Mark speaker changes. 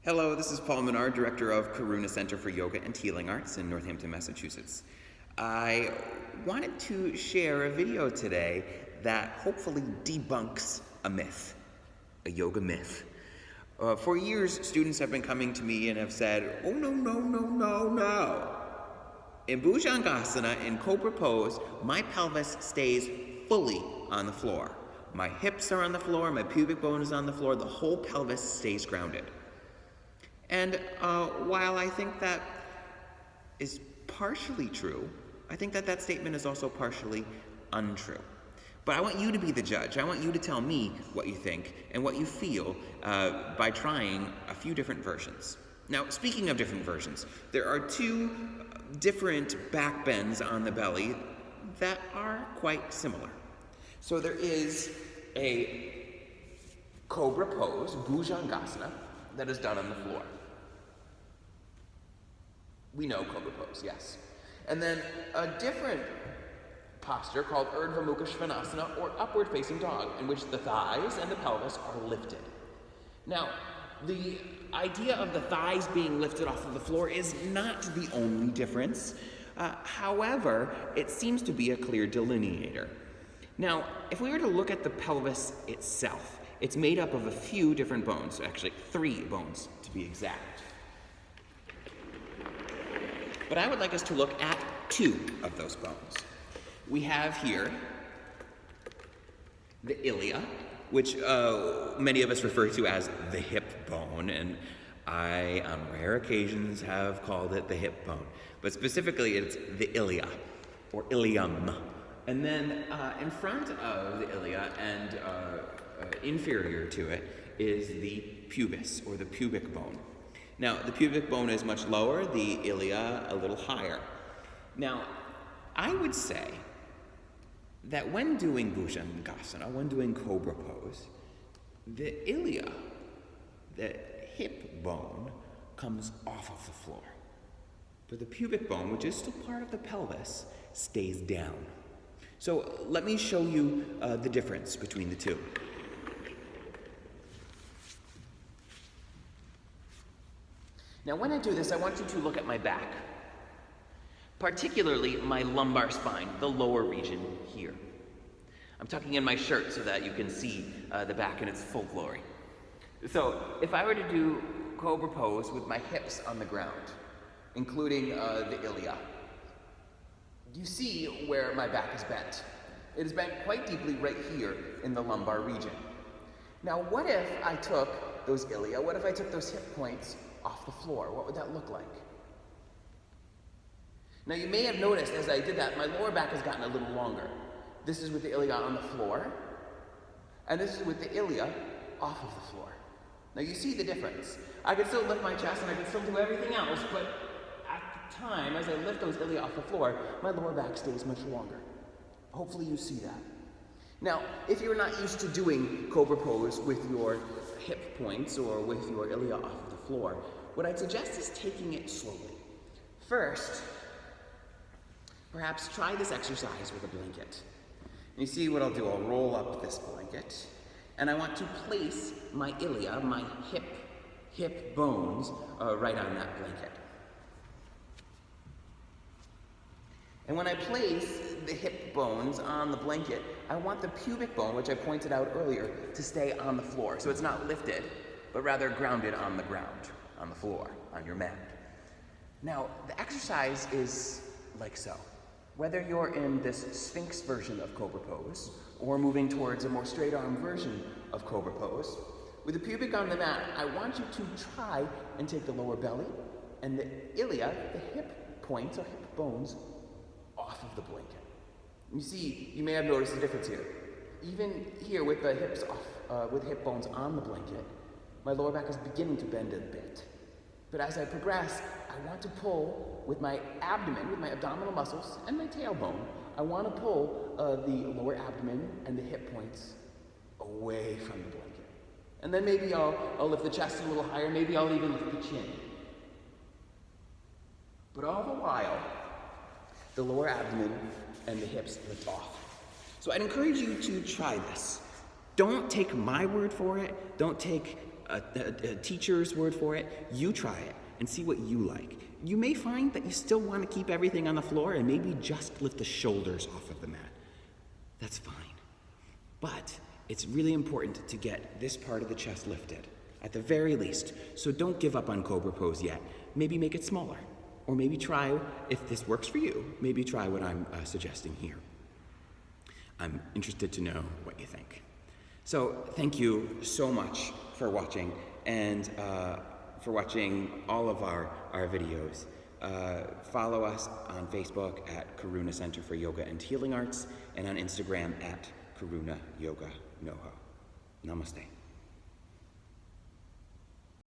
Speaker 1: Hello, this is Paul Menard, Director of Karuna Center for Yoga and Healing Arts in Northampton, Massachusetts. I wanted to share a video today that hopefully debunks a myth, a yoga myth. For years, students have been coming to me and have said, oh no, no, no, no, no. In Bhujangasana, in Cobra Pose, my pelvis stays fully on the floor. My hips are on the floor, my pubic bone is on the floor, the whole pelvis stays grounded. And while I think that is partially true, I think that that statement is also partially untrue. But I want you to be the judge. I want you to tell me what you think and what you feel by trying a few different versions. Now, speaking of different versions, there are two different back bends on the belly that are quite similar. So there is a Cobra Pose, Bhujangasana, that is done on the floor. We know Cobra Pose, yes. And then a different posture called Urdhva, Mukha, Shvanasana, or upward facing dog, in which the thighs and the pelvis are lifted. Now, the idea of the thighs being lifted off of the floor is not the only difference. However, it seems to be a clear delineator. Now, if we were to look at the pelvis itself, it's made up of a few different bones, actually 3 bones to be exact. But I would like us to look at 2 of those bones. We have here the ilia, which many of us refer to as the hip bone, and I, on rare occasions, have called it the hip bone. But specifically, it's the ilia, or ilium. And then in front of the ilia and inferior to it is the pubis, or the pubic bone. Now, the pubic bone is much lower, the ilia a little higher. Now, I would say that when doing Bhujangasana, when doing Cobra Pose, the ilia, the hip bone, comes off of the floor. But the pubic bone, which is still part of the pelvis, stays down. So let me show you the difference between the two. Now, when I do this, I want you to look at my back, particularly my lumbar spine, the lower region here. I'm tucking in my shirt so that you can see the back in its full glory. So, if I were to do Cobra Pose with my hips on the ground, including the ilia, you see where my back is bent. It is bent quite deeply right here in the lumbar region. Now, what if I took those ilia, what if I took those hip points off the floor? What would that look like? Now, you may have noticed as I did that, my lower back has gotten a little longer. This is with the ilia on the floor, and this is with the ilia off of the floor. Now, you see the difference. I can still lift my chest and I can still do everything else, but at the time, as I lift those ilia off the floor, my lower back stays much longer. Hopefully you see that. Now, if you're not used to doing Cobra Pose with your hip points or with your ilia off of the floor, what I'd suggest is taking it slowly. First, perhaps try this exercise with a blanket. You see what I'll do? I'll roll up this blanket, and I want to place my ilia, my hip bones, right on that blanket. And when I place the hip bones on the blanket, I want the pubic bone, which I pointed out earlier, to stay on the floor. So it's not lifted, but rather grounded on the ground, on the floor, on your mat. Now, the exercise is like so. Whether you're in this Sphinx version of Cobra Pose, or moving towards a more straight arm version of Cobra Pose, with the pubic on the mat, I want you to try and take the lower belly and the ilia, the hip points or hip bones, off of the blanket. You see, you may have noticed the difference here. Even here with the hips off, with hip bones on the blanket, my lower back is beginning to bend a bit. But as I progress, I want to pull with my abdomen, with my abdominal muscles and my tailbone, I want to pull the lower abdomen and the hip points away from the blanket. And then maybe I'll lift the chest a little higher, maybe I'll even lift the chin. But all the while, the lower abdomen and the hips lift off. So I'd encourage you to try this. Don't take my word for it. Don't take a teacher's word for it. You try it and see what you like. You may find that you still want to keep everything on the floor and maybe just lift the shoulders off of the mat. That's fine. But it's really important to get this part of the chest lifted, at the very least. So don't give up on Cobra Pose yet. Maybe make it smaller. Or maybe try, if this works for you, maybe try what I'm suggesting here. I'm interested to know what you think. So thank you so much for watching, and for watching all of our videos. Follow us on Facebook at Karuna Center for Yoga and Healing Arts, and on Instagram at Karuna Yoga Noho. Namaste.